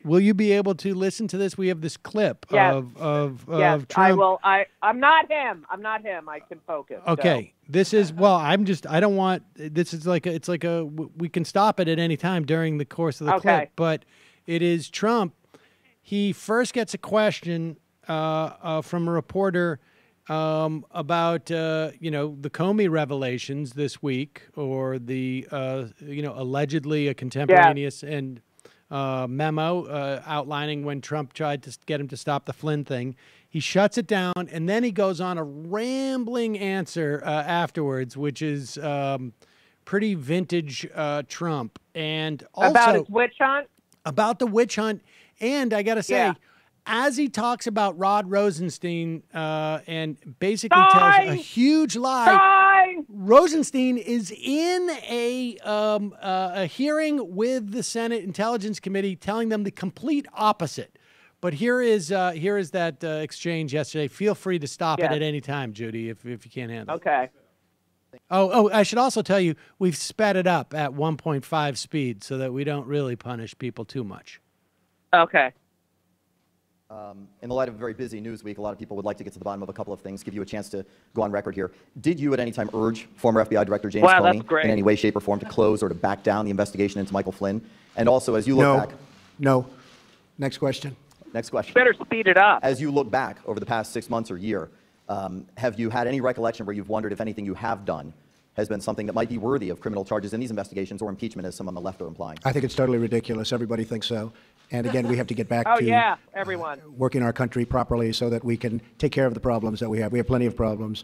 Will you be able to listen to this? We have this clip of yes, Trump. I will. I'm not him. I can focus. Okay. So. This is, I don't want, this is we can stop it at any time during the course of the clip, but it is Trump. He first gets a question from a reporter about, the Comey revelations this week, or the, allegedly a contemporaneous and memo outlining when Trump tried to get him to stop the Flynn thing. He shuts it down, and then he goes on a rambling answer afterwards, which is pretty vintage Trump. And also about his witch hunt? About the witch hunt. And I got to say, as he talks about Rod Rosenstein and basically tells a huge lie, Rosenstein is in a hearing with the Senate Intelligence Committee telling them the complete opposite. But here is that exchange yesterday. Feel free to stop it at any time, Judy, if you can't handle it. Okay. Oh, I should also tell you, we've sped it up at 1.5 speed so that we don't really punish people too much. Okay. In the light of a very busy news week, a lot of people would like to get to the bottom of a couple of things, give you a chance to go on record here. Did you at any time urge former FBI Director James Comey in any way, shape, or form to close or to back down the investigation into Michael Flynn? And also, as you look back... No. Next question. Next question. You better speed it up. As you look back over the past 6 months or year, have you had any recollection where you've wondered if anything you have done has been something that might be worthy of criminal charges in these investigations or impeachment, as some on the left are implying? I think it's totally ridiculous. Everybody thinks so. And again, we have to get back to everyone working our country properly so that we can take care of the problems that we have. We have plenty of problems.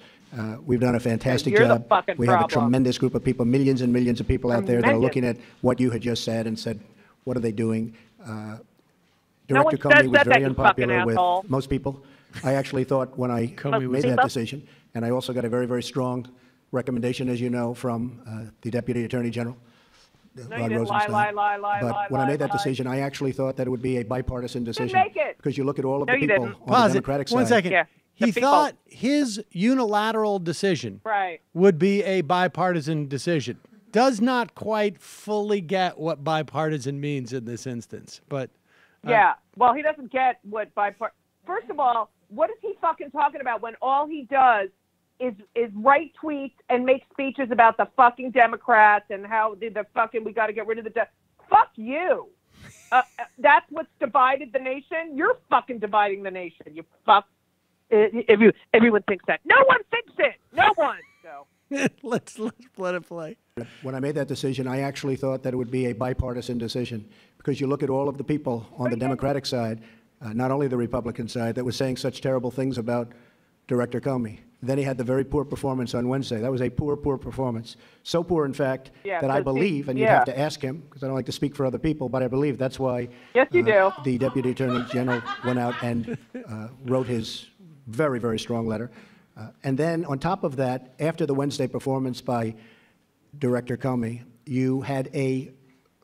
We've done a fantastic job. We have a tremendous group of people, millions and millions of people out there that are looking at what you had just said and said, what are they doing? Director Comey was very unpopular with most people. I actually thought when I made that decision, and I also got a very, very strong recommendation, as you know, from the Deputy Attorney General, Rod Rosenstein. But when I made that decision, I actually thought that it would be a bipartisan decision. Because you look at all of the people on the Democratic side. 1 second. He thought his unilateral decision would be a bipartisan decision. Does not quite fully get what bipartisan means in this instance, but... well, he doesn't get what bipartisan... First of all, what is he fucking talking about when all he does is write tweets and make speeches about the fucking Democrats and how the fucking we got to get rid of the... Fuck you. That's what's divided the nation. You're fucking dividing the nation. You fuck... Everyone thinks that. No one thinks it. No one. So... let's let it play. When I made that decision, I actually thought that it would be a bipartisan decision, because you look at all of the people on the Democratic side, not only the Republican side, that was saying such terrible things about Director Comey. Then he had the very poor performance on Wednesday. That was a poor performance. So poor, in fact, that I believe, and you'd have to ask him, because I don't like to speak for other people, but I believe that's why the Deputy Attorney General went out and wrote his very, very strong letter. And then on top of that, after the Wednesday performance by Director Comey, you had a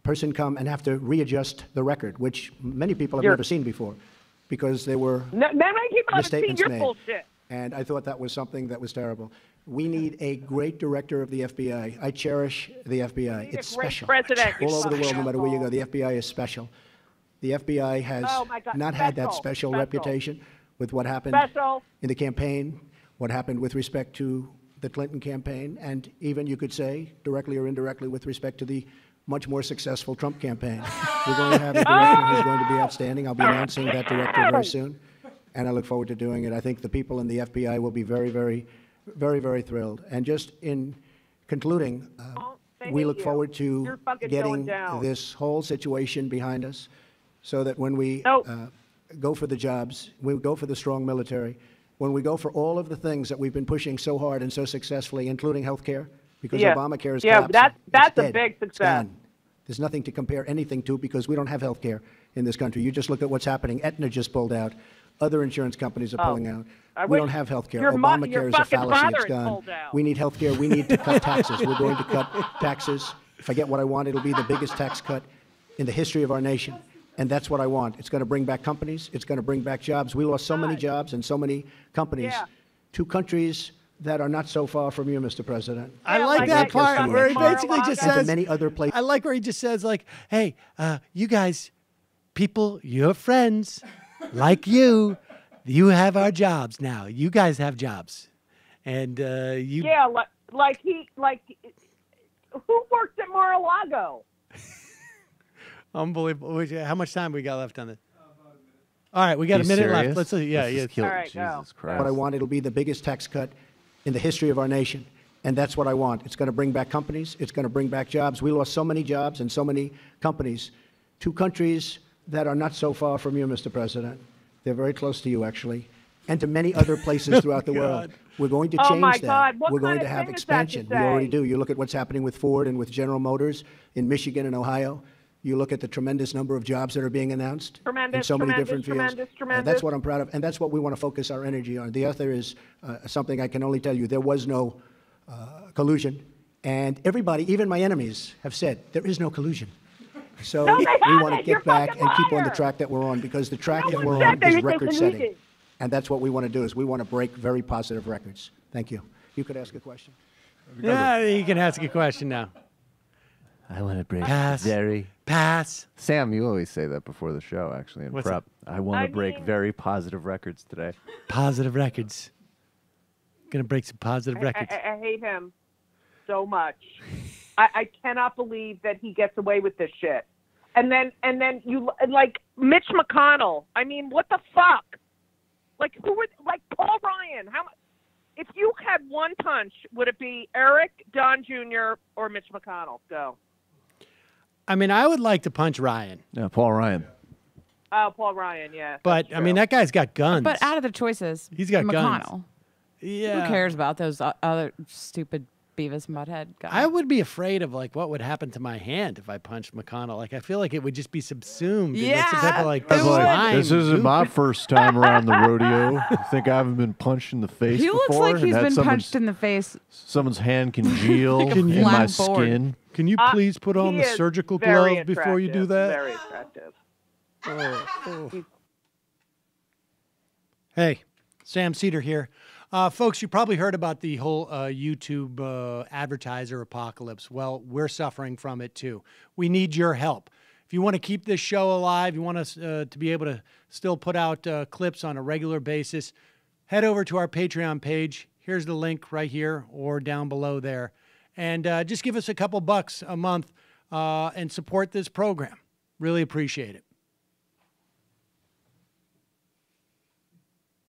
person come and have to readjust the record, which many people have never seen before, because there were misstatements made. Bullshit. And I thought that was something that was terrible. We need a great director of the FBI. I cherish the FBI. It's special. All over the world, no matter where you go, the FBI is special. The FBI has not had that special reputation with what happened in the campaign, what happened with respect to the Clinton campaign, and even, you could say, directly or indirectly, with respect to the much more successful Trump campaign. We're going to have a director who's going to be outstanding. I'll be announcing that director very soon, and I look forward to doing it. I think the people in the FBI will be very, very, very, very thrilled. And just in concluding, we look forward to getting this whole situation behind us so that when we go for the jobs, we go for the strong military, when we go for all of the things that we've been pushing so hard and so successfully, including health care, because Obamacare is collapsing. That's a big success. There's nothing to compare anything to, because we don't have health care in this country. You just look at what's happening. Aetna just pulled out. Other insurance companies are pulling out. We don't have health care. Obamacare is a fallacy. It's gone. We need health care. We need to cut taxes. We're going to cut taxes. If I get what I want, it'll be the biggest tax cut in the history of our nation. And that's what I want. It's going to bring back companies. It's going to bring back jobs. We lost so many jobs and so many companies to countries that are not so far from you, Mr. President. I like that part where he basically just says, many other places. I like where he just says, like, hey, you guys, people, your friends, like you have our jobs now. You guys have jobs. And you... Yeah, like who worked at Mar-a-Lago? Unbelievable. How much time we got left on this? All right, we got a minute left. Let's see. Yeah. All right, Jesus Christ. What I want, it'll be the biggest tax cut in the history of our nation. And that's what I want. It's going to bring back companies. It's going to bring back jobs. We lost so many jobs and so many companies to countries that are not so far from you, Mr. President. They're very close to you, actually, and to many other places throughout the world. We're going to change my that. God. What We're going kind to of have thing is that to expansion. We already say? do. You look at what's happening with Ford and with General Motors in Michigan and Ohio. You look at the tremendous number of jobs that are being announced in so many different fields. And that's what I'm proud of, and that's what we want to focus our energy on. The other is something I can only tell you. There was no collusion, and everybody, even my enemies, have said there is no collusion. So we want to get back and keep on the track that we're on, because the track that we're on is record-setting. And that's what we want to do, is we want to break very positive records. Thank you. You could ask a question. Yeah, you can ask a question now. I want to break Pass. Sam, you always say that before the show, actually, in prep. I want to break very positive records today. Positive records. Gonna break some positive records. I hate him so much. I cannot believe that he gets away with this shit. And then you like Mitch McConnell. I mean, what the fuck? Like Paul Ryan? How much? If you had one punch, would it be Eric, Don Jr., or Mitch McConnell? Go. I mean, I would like to punch Ryan. Yeah, Paul Ryan. Oh, Paul Ryan, yeah. But, I mean, that guy's got guns. But out of the choices, he's got McConnell. guns. Yeah. Who cares about those other stupid Beavis and Butthead guys? I would be afraid of, like, what would happen to my hand if I punched McConnell. Like, I feel like it would just be subsumed. Yeah. Some type of, like, This isn't my first time around the rodeo. I think I haven't been punched in the face he before. looks like he's been punched in the face. Someone's hand congeal Like in my skin. Can you please put on the surgical glove before you do that? Very attractive. Hey, Sam Seder here. Folks, you probably heard about the whole YouTube advertiser apocalypse. Well, we're suffering from it too. We need your help. If you want to keep this show alive, you want us to be able to still put out clips on a regular basis, head over to our Patreon page. Here's the link right here or down below there. And just give us a couple bucks a month and support this program. Really appreciate it.